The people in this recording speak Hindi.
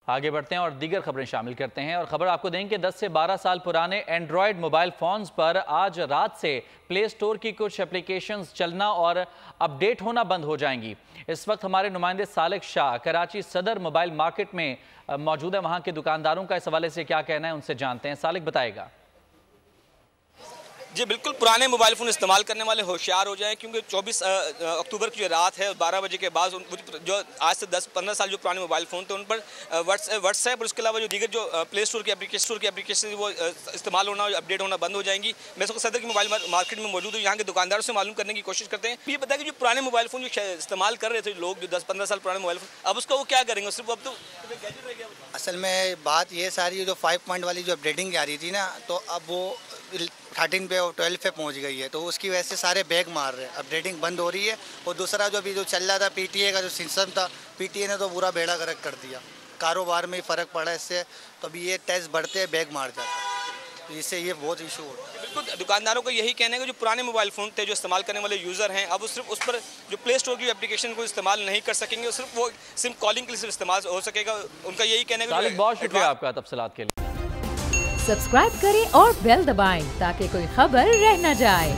आगे बढ़ते हैं और दीगर खबरें शामिल करते हैं। और खबर आपको देंगे कि 10 से 12 साल पुराने एंड्रॉयड मोबाइल फ़ोन्स पर आज रात से प्ले स्टोर की कुछ एप्लीकेशंस चलना और अपडेट होना बंद हो जाएंगी। इस वक्त हमारे नुमाइंदे सालिक शाह कराची सदर मोबाइल मार्केट में मौजूद है। वहाँ के दुकानदारों का इस हवाले से क्या कहना है, उनसे जानते हैं। सालिक बताएगा। जी बिल्कुल, पुराने मोबाइल फ़ोन इस्तेमाल करने वाले होशियार हो जाएं, क्योंकि 24 अक्टूबर की जो रात है 12 बजे के बाद जो आज से 10-15 साल जो पुराने मोबाइल फ़ोन थे उन पर व्हाट्सएप और उसके अलावा जो दीगर जो प्ले स्टोर की एप्लीकेशन वो इस्तेमाल होना, अपडेट होना बंद हो जाएंगी। मैं इसको सदर की मोबाइल मार्केट में मौजूद हूँ, यहाँ के दुकानदारों से मालूम करने की कोशिश करते हैं। ये बताया कि जो पुराने मोबाइल फ़ोन जो इस्तेमाल कर रहे थे लोग, जो 10-15 साल पुराने मोबाइल फ़ोन, अब उसका वो क्या करेंगे? सिर्फ अब तो गैजेट रह गया। असल में बात ये सारी जो 5 पॉइंट वाली जो अपडेटिंग आ रही थी ना, तो अब वो 13 पे और 12 पे पहुंच गई है, तो उसकी वजह से सारे बैग मार रहे हैं, अपडेटिंग बंद हो रही है। और दूसरा जो अभी जो चल रहा था पीटीए का जो सिस्टम था, पीटीए ने तो पूरा बेड़ा गर्क कर दिया, कारोबार में ही फ़र्क पड़ा इससे। तो अभी ये टेस्ट बढ़ते हैं, बैग मार जाता है, तो इससे ये बहुत इशू हो रहा है। बिल्कुल, दुकानदारों को यही कहना है कि जो पुराने मोबाइल फ़ोन थे जो इस्तेमाल करने वाले यूज़र हैं, अब वो सिर्फ उस पर जो प्ले स्टोर की एप्लीकेशन को इस्तेमाल नहीं कर सकेंगे, सिर्फ वो सिम कॉलिंग के लिए इस्तेमाल हो सकेगा। उनका यही कहना है। बहुत शुक्रिया आपका तफसीलात के लिए। सब्सक्राइब करें और बेल दबाएं ताकि कोई खबर रह न जाए।